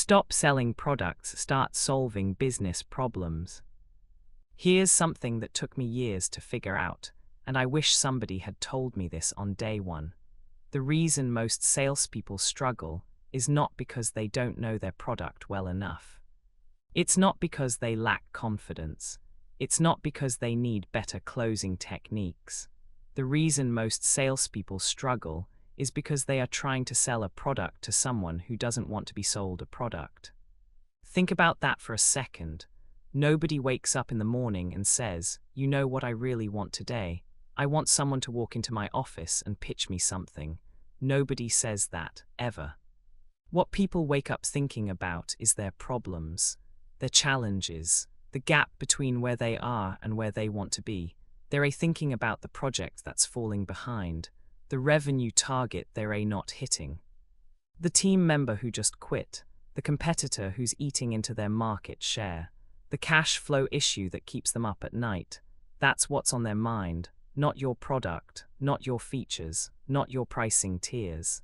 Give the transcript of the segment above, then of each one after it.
Stop selling products, start solving business problems. Here's something that took me years to figure out, and I wish somebody had told me this on day one. The reason most salespeople struggle is not because they don't know their product well enough. It's not because they lack confidence. It's not because they need better closing techniques. The reason most salespeople struggle is because they are trying to sell a product to someone who doesn't want to be sold a product. Think about that for a second. Nobody wakes up in the morning and says, "You know what I really want today? I want someone to walk into my office and pitch me something." Nobody says that, ever. What people wake up thinking about is their problems, their challenges, the gap between where they are and where they want to be. They're thinking about the project that's falling behind, the revenue target they're not hitting, the team member who just quit, the competitor who's eating into their market share, the cash flow issue that keeps them up at night. That's what's on their mind, not your product, not your features, not your pricing tiers.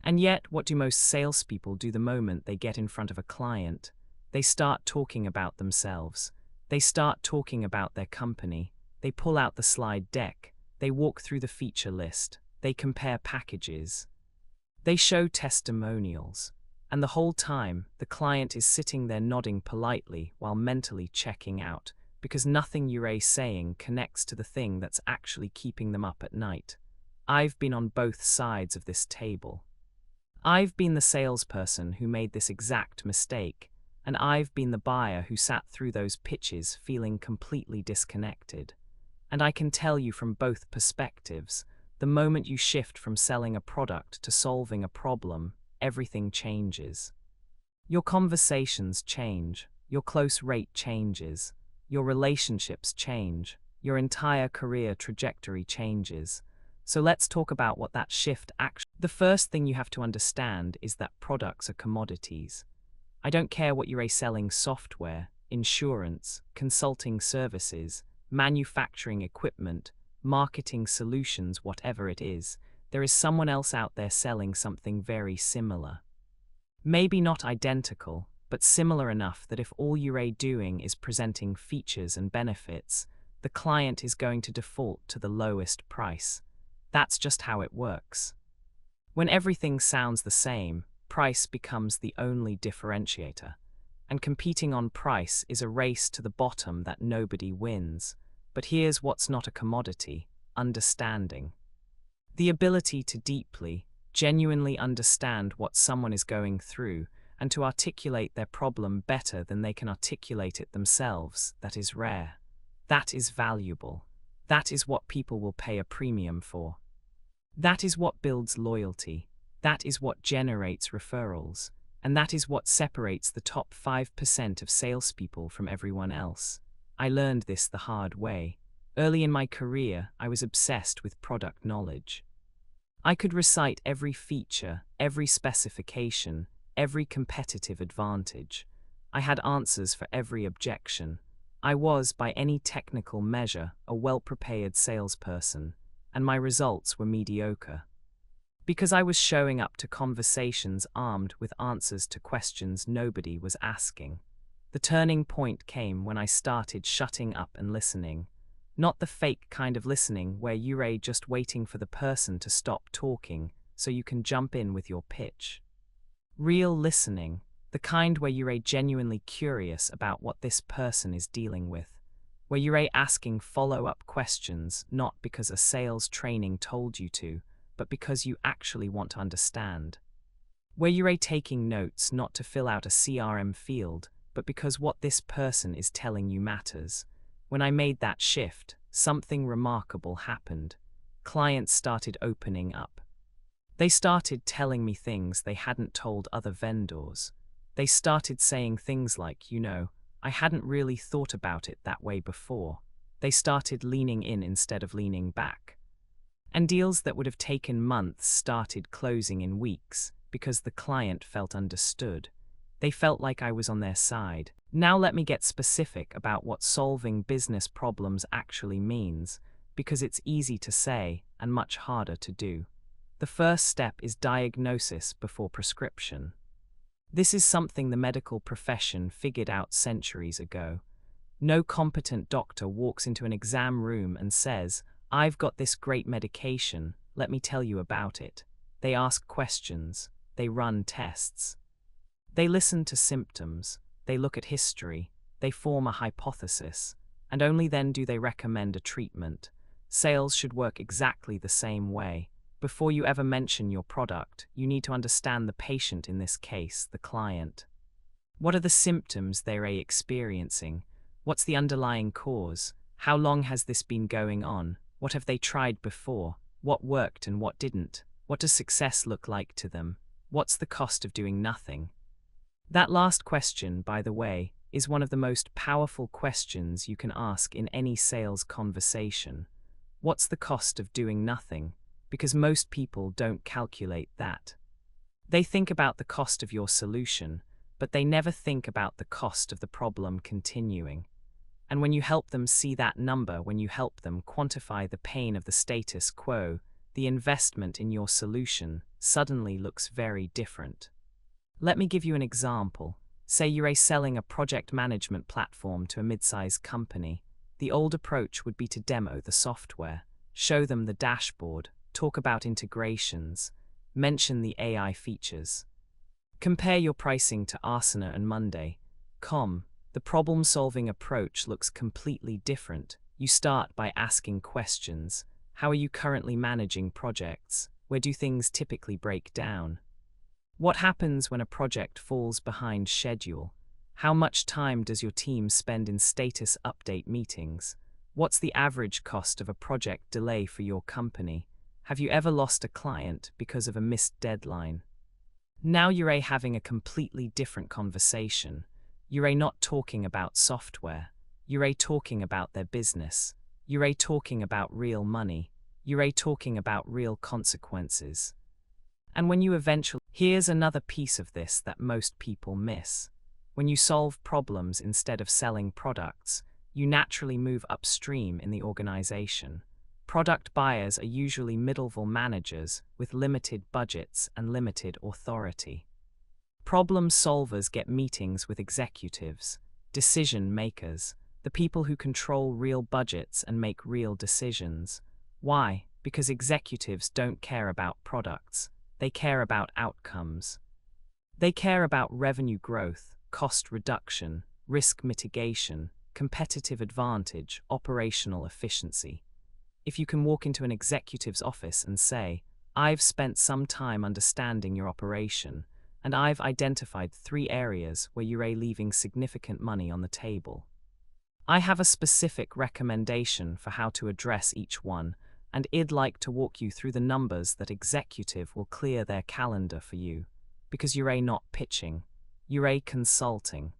And yet, what do most salespeople do the moment they get in front of a client? They start talking about themselves. They start talking about their company. They pull out the slide deck. They walk through the feature list. They compare packages. They show testimonials. And the whole time, the client is sitting there nodding politely while mentally checking out, because nothing you're saying connects to the thing that's actually keeping them up at night. I've been on both sides of this table. I've been the salesperson who made this exact mistake, and I've been the buyer who sat through those pitches feeling completely disconnected. And I can tell you from both perspectives, the moment you shift from selling a product to solving a problem, everything changes. Your conversations change, your close rate changes, your relationships change, your entire career trajectory changes. So let's talk about what that shift actually. The first thing you have to understand is that products are commodities. I don't care what you're selling: software, insurance, consulting services, manufacturing equipment, marketing solutions, whatever it is, there is someone else out there selling something very similar. Maybe not identical, but similar enough that if all you're doing is presenting features and benefits, the client is going to default to the lowest price. That's just how it works. When everything sounds the same, price becomes the only differentiator. And competing on price is a race to the bottom that nobody wins. But here's what's not a commodity: understanding. The ability to deeply, genuinely understand what someone is going through and to articulate their problem better than they can articulate it themselves, that is rare. That is valuable. That is what people will pay a premium for. That is what builds loyalty. That is what generates referrals. And that is what separates the top 5% of salespeople from everyone else. I learned this the hard way. Early in my career, I was obsessed with product knowledge. I could recite every feature, every specification, every competitive advantage. I had answers for every objection. I was, by any technical measure, a well-prepared salesperson, and my results were mediocre. Because I was showing up to conversations armed with answers to questions nobody was asking. The turning point came when I started shutting up and listening. Not the fake kind of listening where you're just waiting for the person to stop talking so you can jump in with your pitch. Real listening, the kind where you're genuinely curious about what this person is dealing with, where you're asking follow-up questions not because a sales training told you to, but because you actually want to understand. Where you're taking notes not to fill out a CRM field, but because what this person is telling you matters. When I made that shift, something remarkable happened. Clients started opening up. They started telling me things they hadn't told other vendors. They started saying things like, I hadn't really thought about it that way before. They started leaning in instead of leaning back. And deals that would have taken months started closing in weeks because the client felt understood. They felt like I was on their side. Now let me get specific about what solving business problems actually means, because it's easy to say and much harder to do. The first step is diagnosis before prescription. This is something the medical profession figured out centuries ago. No competent doctor walks into an exam room and says, "I've got this great medication, let me tell you about it." They ask questions, they run tests. They listen to symptoms, they look at history, they form a hypothesis, and only then do they recommend a treatment. Sales should work exactly the same way. Before you ever mention your product, you need to understand the patient, in this case, the client. What are the symptoms they're experiencing? What's the underlying cause? How long has this been going on? What have they tried before? What worked and what didn't? What does success look like to them? What's the cost of doing nothing? That last question, by the way, is one of the most powerful questions you can ask in any sales conversation. What's the cost of doing nothing? Because most people don't calculate that. They think about the cost of your solution, but they never think about the cost of the problem continuing. And when you help them see that number, when you help them quantify the pain of the status quo, the investment in your solution suddenly looks very different. Let me give you an example. Say you're selling a project management platform to a mid-sized company. The old approach would be to demo the software, show them the dashboard, talk about integrations, mention the AI features. Compare your pricing to Asana and Monday.com. The problem-solving approach looks completely different. You start by asking questions. How are you currently managing projects? Where do things typically break down? What happens when a project falls behind schedule? How much time does your team spend in status update meetings? What's the average cost of a project delay for your company? Have you ever lost a client because of a missed deadline? Now you're having a completely different conversation. You're not talking about software. You're talking about their business. You're talking about real money. You're talking about real consequences. And when you eventually... Here's another piece of this that most people miss. When you solve problems instead of selling products, you naturally move upstream in the organization. Product buyers are usually middle-level managers with limited budgets and limited authority. Problem solvers get meetings with executives, decision makers, the people who control real budgets and make real decisions. Why? Because executives don't care about products. They care about outcomes. They care about revenue growth, cost reduction, risk mitigation, competitive advantage, operational efficiency. If you can walk into an executive's office and say, "I've spent some time understanding your operation, and I've identified 3 areas where you're leaving significant money on the table. I have a specific recommendation for how to address each one, and I'd like to walk you through the numbers," that executive will clear their calendar for you, because you're not pitching, you're consulting.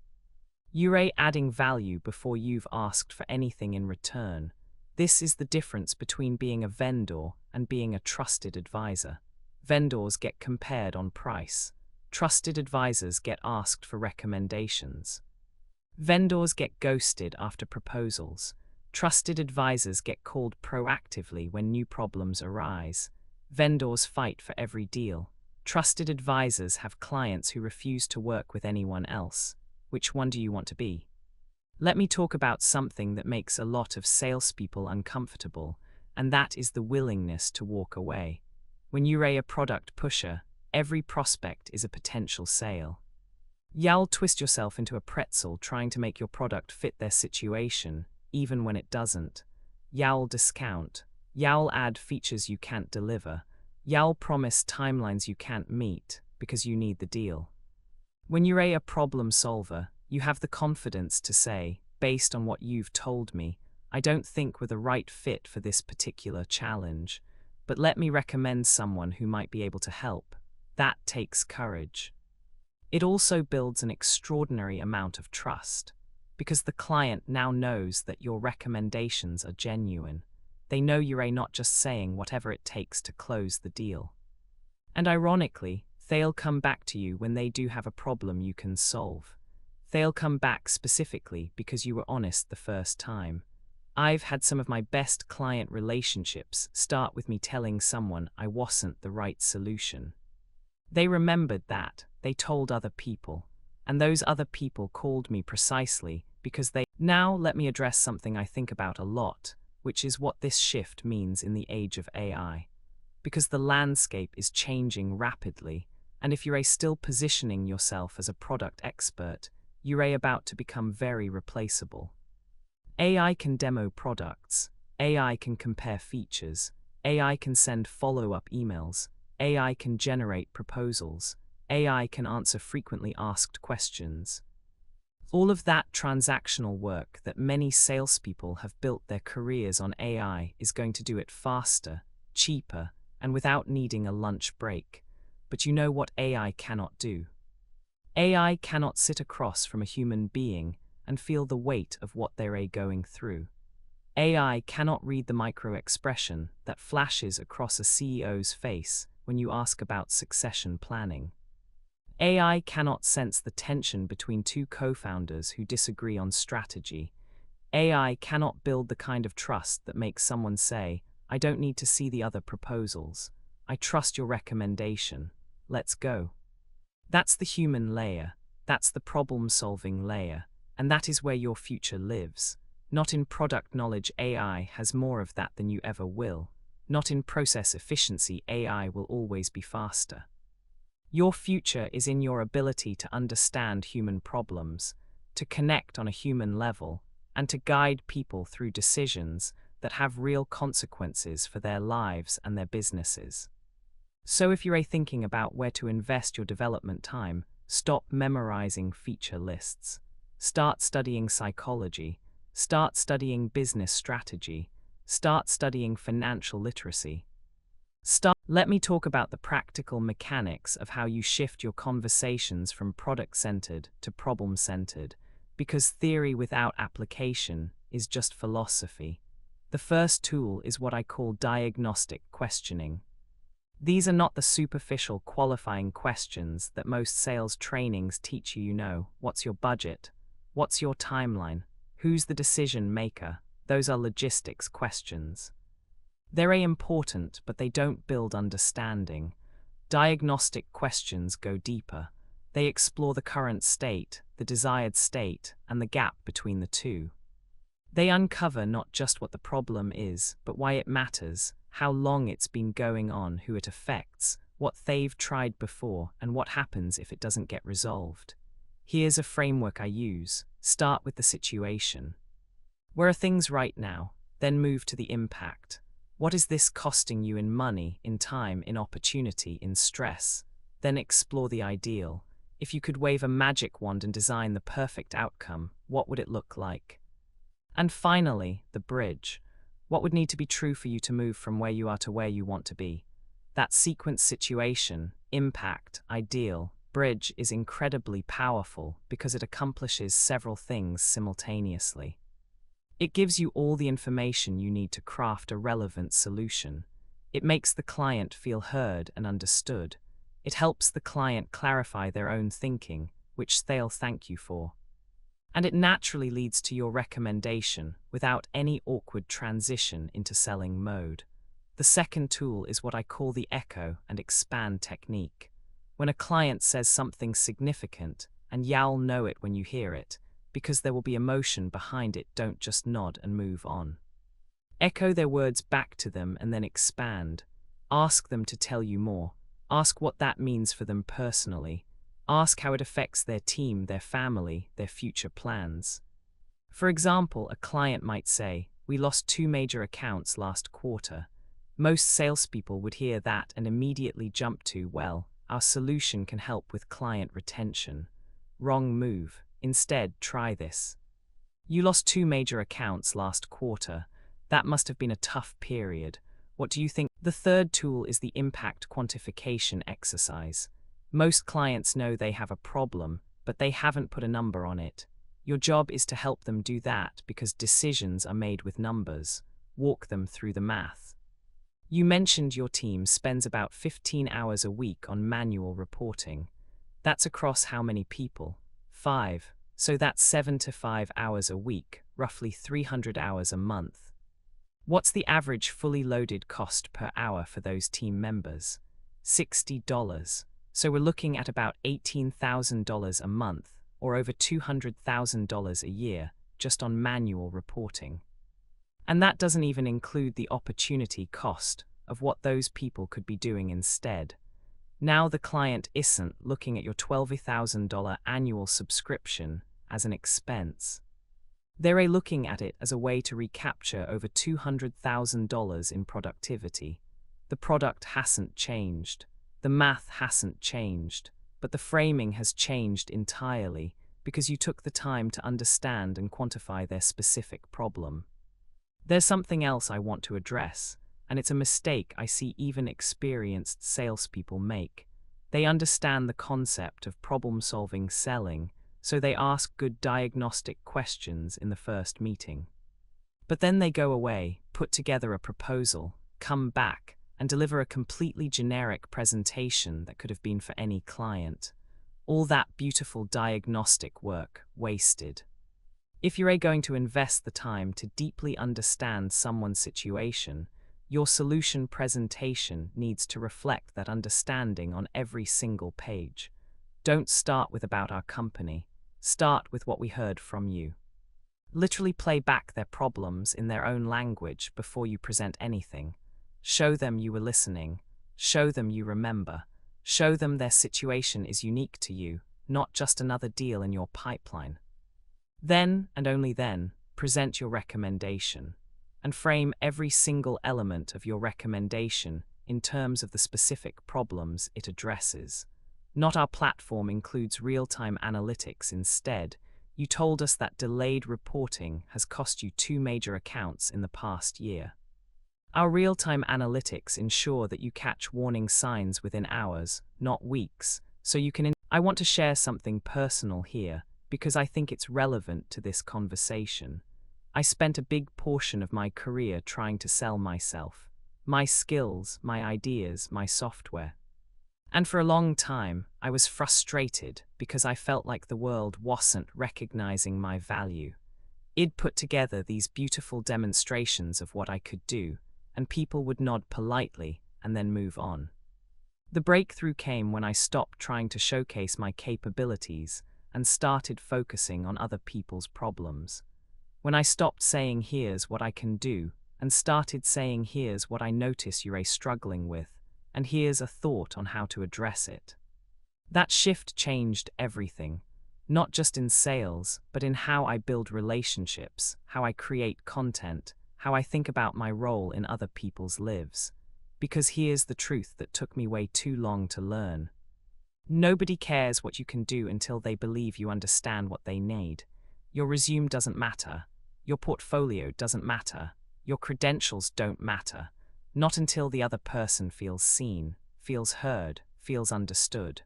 You're adding value before you've asked for anything in return. This is the difference between being a vendor and being a trusted advisor. Vendors get compared on price. Trusted advisors get asked for recommendations. Vendors get ghosted after proposals. Trusted advisors get called proactively when new problems arise. Vendors fight for every deal. Trusted advisors have clients who refuse to work with anyone else. Which one do you want to be? Let me talk about something that makes a lot of salespeople uncomfortable, and that is the willingness to walk away. When you're a product pusher, every prospect is a potential sale. You'll twist yourself into a pretzel trying to make your product fit their situation, even when it doesn't. You'll discount. You'll add features you can't deliver. You'll promise timelines you can't meet because you need the deal. When you're a problem solver, you have the confidence to say, based on what you've told me, I don't think we're the right fit for this particular challenge, but let me recommend someone who might be able to help. That takes courage. It also builds an extraordinary amount of trust, because the client now knows that your recommendations are genuine. They know you're not just saying whatever it takes to close the deal. And ironically, they'll come back to you when they do have a problem you can solve. They'll come back specifically because you were honest the first time. I've had some of my best client relationships start with me telling someone I wasn't the right solution. They remembered that, they told other people. And those other people called me precisely because they. Now, let me address something I think about a lot, which is what this shift means in the age of AI. Because the landscape is changing rapidly, and if you're still positioning yourself as a product expert, you're about to become very replaceable. AI can demo products, AI can compare features, AI can send follow-up emails, AI can generate proposals, AI can answer frequently asked questions. All of that transactional work that many salespeople have built their careers on AI is going to do it faster, cheaper, and without needing a lunch break. But you know what AI cannot do? AI cannot sit across from a human being and feel the weight of what they're going through. AI cannot read the micro-expression that flashes across a CEO's face when you ask about succession planning. AI cannot sense the tension between two co-founders who disagree on strategy. AI cannot build the kind of trust that makes someone say, "I don't need to see the other proposals. I trust your recommendation. Let's go." That's the human layer. That's the problem-solving layer. And that is where your future lives. Not in product knowledge, AI has more of that than you ever will. Not in process efficiency, AI will always be faster. Your future is in your ability to understand human problems, to connect on a human level, and to guide people through decisions that have real consequences for their lives and their businesses. So if you're thinking about where to invest your development time, stop memorizing feature lists. Start studying psychology. Start studying business strategy. Start studying financial literacy. Let me talk about the practical mechanics of how you shift your conversations from product-centered to problem-centered, because theory without application is just philosophy. The first tool is what I call diagnostic questioning. These are not the superficial qualifying questions that most sales trainings teach you. What's your budget? What's your timeline? Who's the decision maker? Those are logistics questions. They're important, but they don't build understanding. Diagnostic questions go deeper. They explore the current state, the desired state, and the gap between the two. They uncover not just what the problem is, but why it matters, how long it's been going on, who it affects, what they've tried before, and what happens if it doesn't get resolved. Here's a framework I use. Start with the situation. Where are things right now? Then move to the impact. What is this costing you in money, in time, in opportunity, in stress? Then explore the ideal. If you could wave a magic wand and design the perfect outcome, what would it look like? And finally, the bridge. What would need to be true for you to move from where you are to where you want to be? That sequence: situation, impact, ideal, bridge is incredibly powerful because it accomplishes several things simultaneously. It gives you all the information you need to craft a relevant solution. It makes the client feel heard and understood. It helps the client clarify their own thinking, which they'll thank you for. And it naturally leads to your recommendation without any awkward transition into selling mode. The second tool is what I call the echo and expand technique. When a client says something significant, and you'll know it when you hear it, because there will be emotion behind it, don't just nod and move on. Echo their words back to them and then expand. Ask them to tell you more. Ask what that means for them personally. Ask how it affects their team, their family, their future plans. For example, a client might say, "We lost 2 major accounts last quarter." Most salespeople would hear that and immediately jump to, "Well, our solution can help with client retention." Wrong move. Instead, try this. "You lost 2 major accounts last quarter. That must have been a tough period. What do you think?" The third tool is the impact quantification exercise. Most clients know they have a problem, but they haven't put a number on it. Your job is to help them do that because decisions are made with numbers. Walk them through the math. You mentioned your team spends about 15 hours a week on manual reporting. That's across how many people? 5. So that's 7 to 5 hours a week, roughly 300 hours a month. What's the average fully loaded cost per hour for those team members? $60. So we're looking at about $18,000 a month, or over $200,000 a year, just on manual reporting. And that doesn't even include the opportunity cost of what those people could be doing instead. Now the client isn't looking at your $12,000 annual subscription as an expense. They're looking at it as a way to recapture over $200,000 in productivity. The product hasn't changed. The math hasn't changed. But the framing has changed entirely because you took the time to understand and quantify their specific problem. There's something else I want to address, and it's a mistake I see even experienced salespeople make. They understand the concept of problem-solving selling, so they ask good diagnostic questions in the first meeting. But then they go away, put together a proposal, come back, and deliver a completely generic presentation that could have been for any client. All that beautiful diagnostic work wasted. If you're going to invest the time to deeply understand someone's situation, your solution presentation needs to reflect that understanding on every single page. Don't start with about our company. Start with what we heard from you. Literally play back their problems in their own language before you present anything. Show them you were listening. Show them you remember. Show them their situation is unique to you, not just another deal in your pipeline. Then, and only then, present your recommendation, and frame every single element of your recommendation in terms of the specific problems it addresses. Not our platform includes real-time analytics instead. You told us that delayed reporting has cost you 2 major accounts in the past year. Our real-time analytics ensure that you catch warning signs within hours, not weeks, so you can. I want to share something personal here, because I think it's relevant to this conversation. I spent a big portion of my career trying to sell myself, my skills, my ideas, my software. And for a long time, I was frustrated because I felt like the world wasn't recognizing my value. I'd put together these beautiful demonstrations of what I could do, and people would nod politely and then move on. The breakthrough came when I stopped trying to showcase my capabilities and started focusing on other people's problems. When I stopped saying here's what I can do and started saying here's what I notice you're struggling with, and here's a thought on how to address it. That shift changed everything, not just in sales, but in how I build relationships, how I create content, how I think about my role in other people's lives. Because here's the truth that took me way too long to learn. Nobody cares what you can do until they believe you understand what they need. Your resume doesn't matter. Your portfolio doesn't matter. Your credentials don't matter. Not until the other person feels seen, feels heard, feels understood.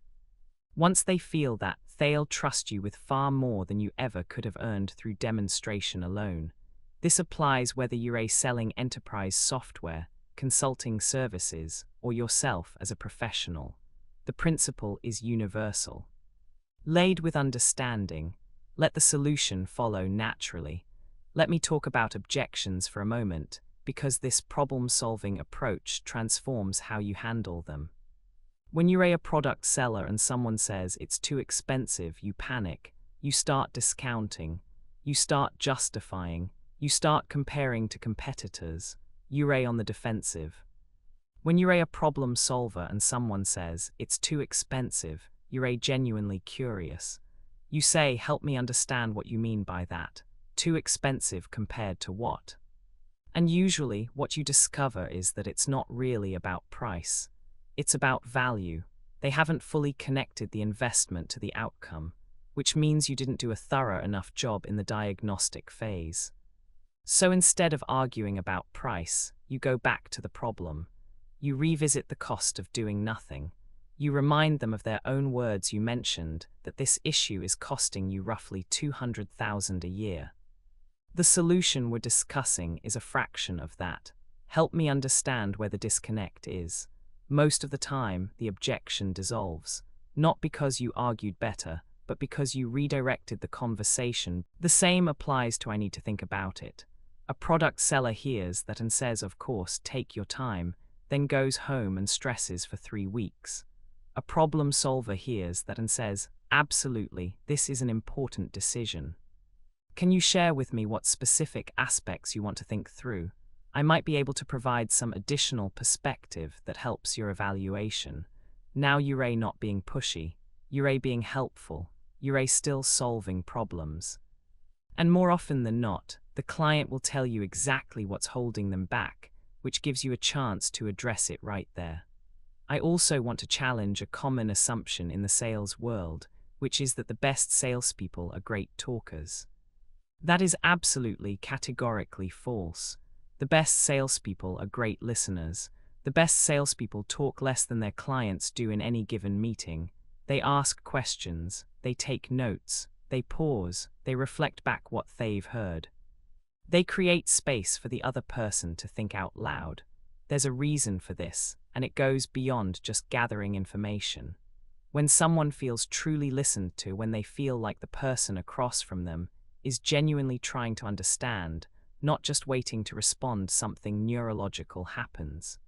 Once they feel that, they'll trust you with far more than you ever could have earned through demonstration alone. This applies whether you're selling enterprise software, consulting services, or yourself as a professional. The principle is universal. Laid with understanding, let the solution follow naturally. Let me talk about objections for a moment, because this problem-solving approach transforms how you handle them. When you're a product seller and someone says it's too expensive, you panic, you start discounting, you start justifying, you start comparing to competitors, you're on the defensive. When you're a problem solver and someone says it's too expensive, you're genuinely curious. You say, help me understand what you mean by that. Too expensive compared to what? And usually what you discover is that it's not really about price. It's about value. They haven't fully connected the investment to the outcome, which means you didn't do a thorough enough job in the diagnostic phase. So instead of arguing about price, you go back to the problem. You revisit the cost of doing nothing. You remind them of their own words you mentioned, that this issue is costing you roughly $200,000 a year. The solution we're discussing is a fraction of that. Help me understand where the disconnect is. Most of the time, the objection dissolves, not because you argued better, but because you redirected the conversation. The same applies to I need to think about it. A product seller hears that and says, of course, take your time, then goes home and stresses for 3 weeks. A problem solver hears that and says, "Absolutely, this is an important decision. Can you share with me what specific aspects you want to think through? I might be able to provide some additional perspective that helps your evaluation." Now you're not being pushy, you're being helpful, you're still solving problems. And more often than not, the client will tell you exactly what's holding them back, which gives you a chance to address it right there. I also want to challenge a common assumption in the sales world, which is that the best salespeople are great talkers. That is absolutely categorically false. The best salespeople are great listeners. The best salespeople talk less than their clients do in any given meeting. They ask questions, they take notes, they pause, they reflect back what they've heard. They create space for the other person to think out loud. There's a reason for this, and it goes beyond just gathering information. When someone feels truly listened to, when they feel like the person across from them is genuinely trying to understand, not just waiting to respond, something neurological happens.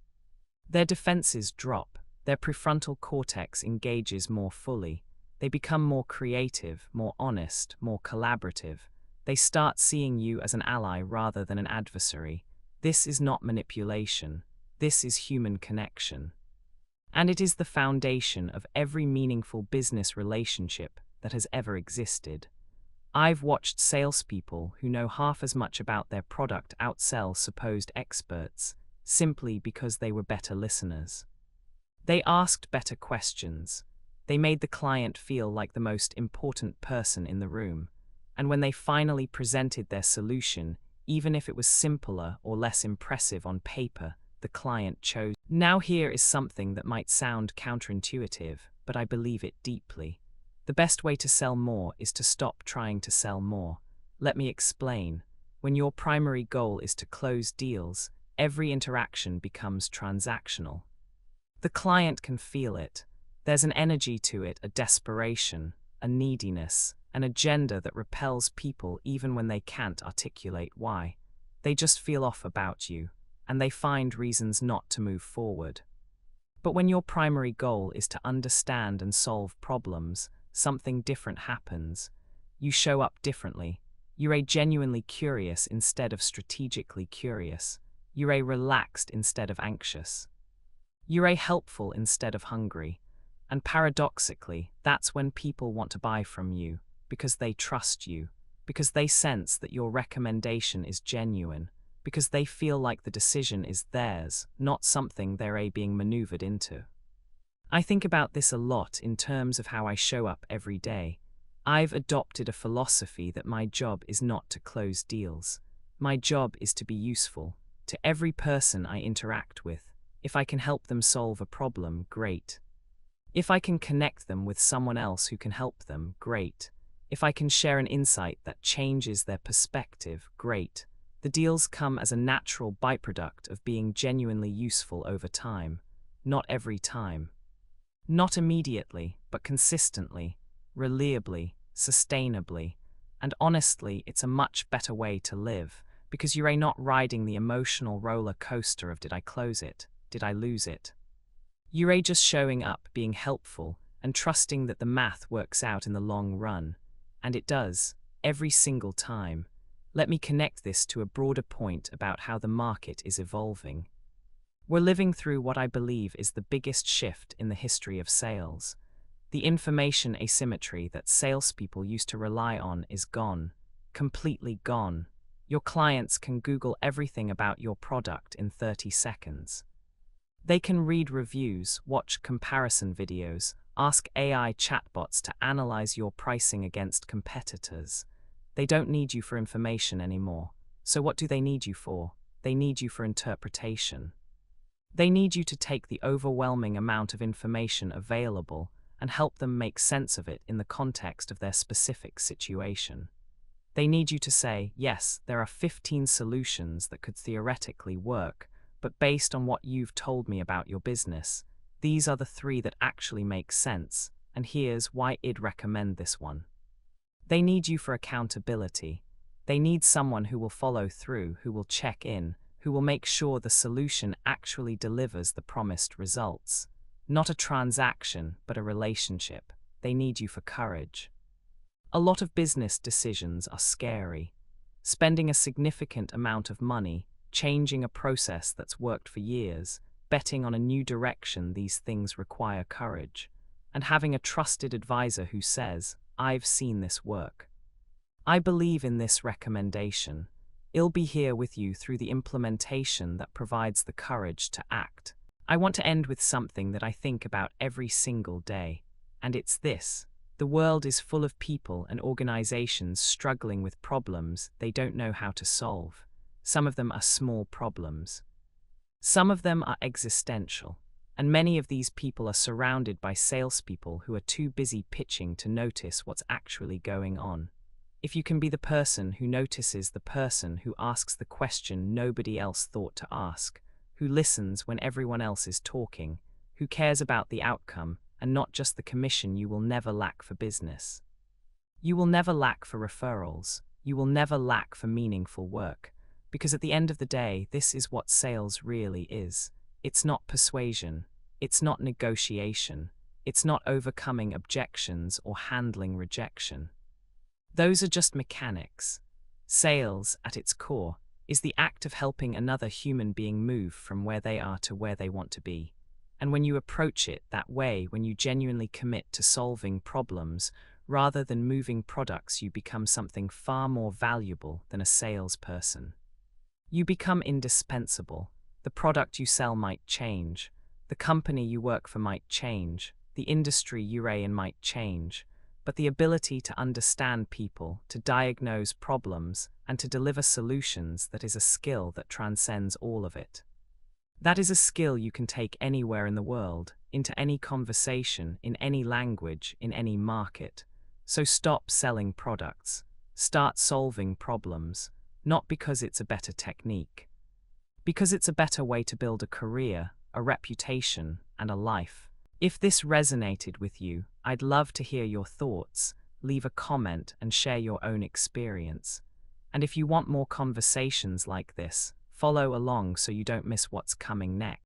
Their defenses drop, their prefrontal cortex engages more fully, they become more creative, more honest, more collaborative. They start seeing you as an ally rather than an adversary. This is not manipulation, this is human connection. And it is the foundation of every meaningful business relationship that has ever existed. I've watched salespeople who know half as much about their product outsell supposed experts, simply because they were better listeners. They asked better questions. They made the client feel like the most important person in the room. And when they finally presented their solution, even if it was simpler or less impressive on paper, the client chose. Now here is something that might sound counterintuitive, but I believe it deeply. The best way to sell more is to stop trying to sell more. Let me explain. When your primary goal is to close deals, every interaction becomes transactional. The client can feel it. There's an energy to it, a desperation, a neediness, an agenda that repels people even when they can't articulate why. They just feel off about you, and they find reasons not to move forward. But when your primary goal is to understand and solve problems, something different happens. You show up differently. You're genuinely curious instead of strategically curious. You're relaxed instead of anxious. You're helpful instead of hungry. And paradoxically, that's when people want to buy from you, because they trust you, because they sense that your recommendation is genuine, because they feel like the decision is theirs, not something they're being maneuvered into. I think about this a lot in terms of how I show up every day. I've adopted a philosophy that my job is not to close deals. My job is to be useful to every person I interact with. If I can help them solve a problem, great. If I can connect them with someone else who can help them, great. If I can share an insight that changes their perspective, great. The deals come as a natural byproduct of being genuinely useful over time. Not every time. Not immediately, but consistently, reliably, sustainably. And honestly, it's a much better way to live, because you're not riding the emotional roller coaster of did I close it, did I lose it. You're just showing up, being helpful, and trusting that the math works out in the long run. And it does, every single time. Let me connect this to a broader point about how the market is evolving. We're living through what I believe is the biggest shift in the history of sales. The information asymmetry that salespeople used to rely on is gone, completely gone. Your clients can Google everything about your product in 30 seconds. They can read reviews, watch comparison videos, ask AI chatbots to analyze your pricing against competitors. They don't need you for information anymore. So what do they need you for? They need you for interpretation. They need you to take the overwhelming amount of information available and help them make sense of it in the context of their specific situation. They need you to say, yes, there are 15 solutions that could theoretically work, but based on what you've told me about your business, these are the 3 that actually make sense, and here's why I'd recommend this one. They need you for accountability. They need someone who will follow through, who will check in, who will make sure the solution actually delivers the promised results. Not a transaction, but a relationship. They need you for courage. A lot of business decisions are scary. Spending a significant amount of money, changing a process that's worked for years, betting on a new direction, these things require courage. And having a trusted advisor who says, "I've seen this work. I believe in this recommendation. I'll be here with you through the implementation," that provides the courage to act. I want to end with something that I think about every single day, and it's this. The world is full of people and organizations struggling with problems they don't know how to solve. Some of them are small problems. Some of them are existential, and many of these people are surrounded by salespeople who are too busy pitching to notice what's actually going on. If you can be the person who notices the person who asks the question nobody else thought to ask, who listens when everyone else is talking, who cares about the outcome and not just the commission, you will never lack for business. You will never lack for referrals. You will never lack for meaningful work. Because at the end of the day, this is what sales really is. It's not persuasion. It's not negotiation. It's not overcoming objections or handling rejection. Those are just mechanics. Sales, at its core, is the act of helping another human being move from where they are to where they want to be. And when you approach it that way, when you genuinely commit to solving problems rather than moving products, you become something far more valuable than a salesperson. You become indispensable. The product you sell might change. The company you work for might change. The industry you're in might change. But the ability to understand people, to diagnose problems, and to deliver solutions, that is a skill that transcends all of it. That is a skill you can take anywhere in the world, into any conversation, in any language, in any market. So stop selling products. Start solving problems, not because it's a better technique, because it's a better way to build a career, a reputation, and a life. If this resonated with you, I'd love to hear your thoughts. Leave a comment and share your own experience. And if you want more conversations like this, follow along so you don't miss what's coming next.